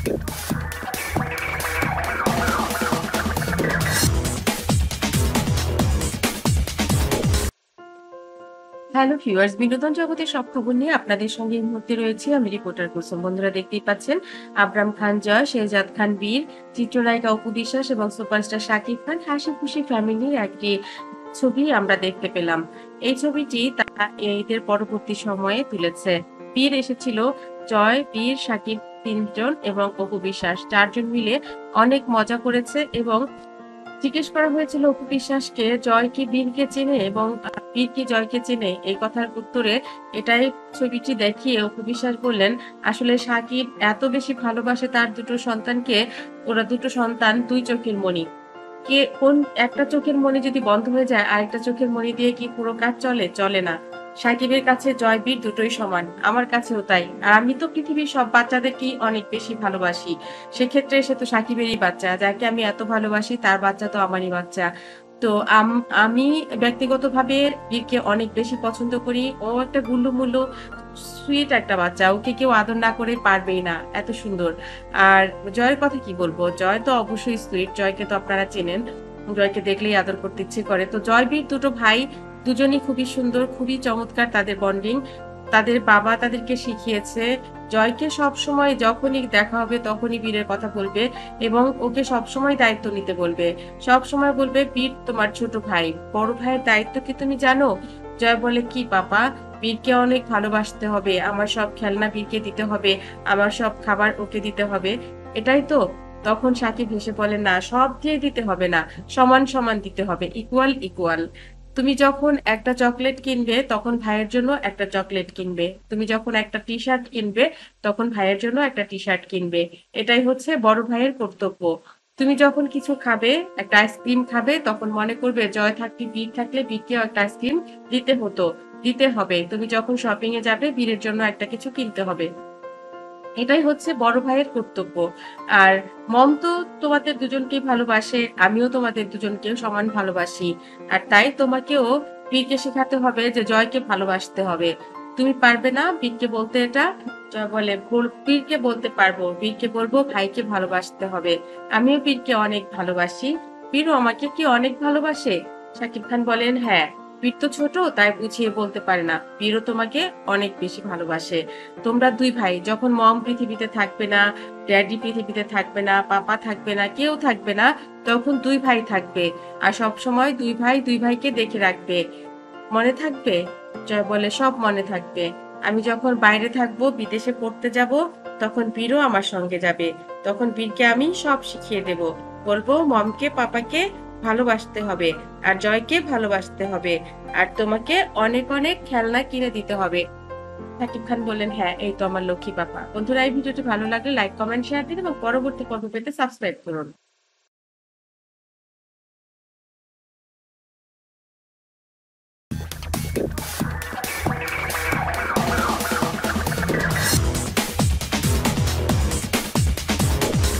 Hello viewers, বিনোদন জগতের সব খবর নিয়ে আপনাদের সঙ্গে এই মুহূর্তে রয়েছি আমি রিপোর্টার কুলসুম। বন্ধুরা, দেখতেই পাচ্ছেন আবরাম খান জয়, শেহজাদ খান বীর, চিত্রনায়িকা অপু বিশ্বাস এবং সুপারস্টার শাকিব খান হাসি খুশি ফ্যামিলির একটি ছবি আমরা দেখতে পেলাম। এই ছবিটি তারা ঈদের পরবর্তী সময়ে তুলেছে। বীর এসেছিল জয়, বীর, শাকিব তিনজন এবং অপু বিশ্বাস চারজন মিলে অনেক মজা করেছে এবং জিজ্ঞেস করা হয়েছিল অপু বিশ্বাসকে জয় কি বীরকে চেনে এবং বীর কি জয়কে চেনে। এই কথার উত্তরে এটাই ছবিটি দেখিয়ে অপু বিশ্বাস বললেন, আসলে সাকিব এত বেশি ভালোবাসে তার দুটো সন্তানকে, ওরা দুটো সন্তান দুই চোখের মণি। কে কোন একটা চোখের মণি যদি বন্ধ হয়ে যায় আরেকটা চোখের মণি দিয়ে কি পুরো কাজ চলে? চলে না। সাকিবের কাছে জয় বীর দুটোই সমান, আমার কাছেও তাই। আর আমি তো পৃথিবীর সব বাচ্চাদেরকেই অনেক বেশি ভালোবাসি। সেক্ষেত্রে সে তো সাকিবেরই বাচ্চা, যাকে আমি এত ভালোবাসি তার বাচ্চা তো আমারই বাচ্চা। তো আমি ব্যক্তিগতভাবে বীরকে অনেক বেশি পছন্দ করি। ও একটা গুল্লুমুল্লু সুইট একটা বাচ্চা, ওকে কেউ আদর না করে পারবেই না, এত সুন্দর। আর জয়ের কথা কি বলবো, জয় তো অবশ্যই সুইট, জয়কে তো আপনারা চেনেন, জয়কে দেখলেই আদর করতে ইচ্ছে করে। তো জয় বীর দুটো ভাই দুজনই খুবই সুন্দর, খুবই চমৎকার তাদের বন্ডিং। তাদের বাবা তাদেরকে শিখিয়েছে জয়কে সব সময় যখনই দেখা হবে তখনই বীরের কথা বলবে এবং ওকে সব সময় দায়িত্ব নিতে বলবে। সব সময় বলবে, বীর তোমার ছোট ভাই, বড় ভাইয়ের দায়িত্ব কি তুমি জানো? জয় বলে, কি পাপা? বীরকে অনেক ভালোবাসতে হবে, আমার সব খেলনা বীরকে দিতে হবে, আমার সব খাবার ওকে দিতে হবে, এটাই তো। তখন সাকিব হেসে বলে, না, সব দিয়ে দিতে হবে না, সমান সমান দিতে হবে, ইকুয়াল ইকুয়াল। তুমি যখন একটা চকলেট কিনবে তখন ভাইয়ের জন্য একটা চকলেট কিনবে, তুমি যখন একটা টি শার্ট কিনবে তখন ভাইয়ের জন্য একটা টি শার্ট কিনবে। এটাই হচ্ছে বড় ভাইয়ের কর্তব্য। তুমি যখন কিছু খাবে, একটা আইসক্রিম খাবে, তখন মনে করবে জয় থাকলে, বীর থাকলে বীরকেও একটা আইসক্রিম দিতে হতো, দিতে হবে। তুমি যখন শপিং এ যাবে বীরের জন্য একটা কিছু কিনতে হবে। এটাই হচ্ছে বড় ভাইয়ের কর্তব্য। আর মম তো তোমাদের দুজনকেই ভালোবাসে, আমিও তোমাদের দুজনকে সমান ভালোবাসি। আর তাই তোমাকেও বীরকে শেখাতে হবে যে জয়কে ভালোবাসতে হবে। তুমি পারবে না বীরকে বলতে এটা? জয় বলে, বীরকে বলতে পারবো, বীরকে বলবো ভাইকে ভালোবাসতে হবে। আমিও বীরকে অনেক ভালোবাসি, বীরও আমাকে কি অনেক ভালোবাসে? শাকিব খান বলেন, হ্যাঁ, বীর তো ছোট তাই বুঝিয়ে বলতে পারে না, বীরও তোমাকে অনেক বেশি ভালোবাসে। তোমরা দুই ভাই যখন মম পৃথিবীতে থাকবে না, ড্যাডি পৃথিবীতে থাকবে না, পাপা থাকবে না, কেউ থাকবে না, তখন দুই ভাই থাকবে। আর সব সময় দুই ভাই দুই ভাইকে দেখে রাখবে, মনে থাকবে? জয় বলে, সব মনে থাকবে। আমি যখন বাইরে থাকবো, বিদেশে পড়তে যাব, তখন বীরও আমার সঙ্গে যাবে। তখন বীরকে আমি সব শিখিয়ে দেব, বলবো মমকে পাপাকে ভালোবাসতে হবে, আর জয়কে ভালোবাসতে হবে, আর তোমাকে অনেক অনেক খেলনা কিনে দিতে হবে। শাকিব খান বললেন, হ্যাঁ, এই তো আমার লক্ষ্মী পাপা। বন্ধুরা, এই ভিডিওটি ভালো লাগলে লাইক, কমেন্ট, শেয়ার দিন এবং পরবর্তী পর্ব পেতে সাবস্ক্রাইব করুন।